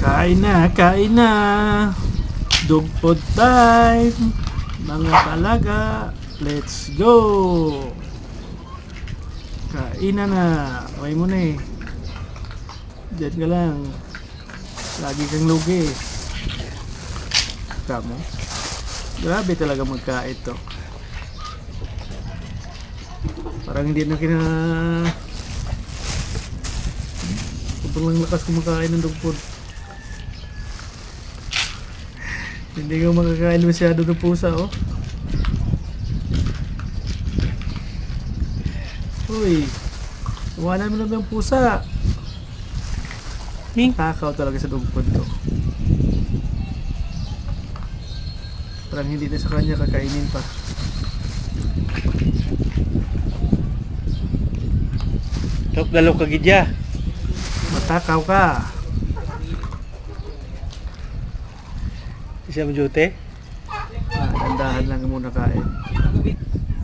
Kain na, kain na. Dog food time. Mga talaga. Let's go. Kain na. Away mo na eh. Diyan ka lang. Lagi kang lugi. Kamo. Grabe talaga magkait to. Parang hindi na sobrang lakas kumakain ng dog food. Hindi ka makakain masyado ng pusa, oh. Uy, iwanan mo naman yung pusa. Takaw talaga sa dog food to. Parang hindi na sa kanya kakainin pa. Tok dalaw ka gidya. Matakaw ka. Isa mo jute. Dandahan lang muna kain.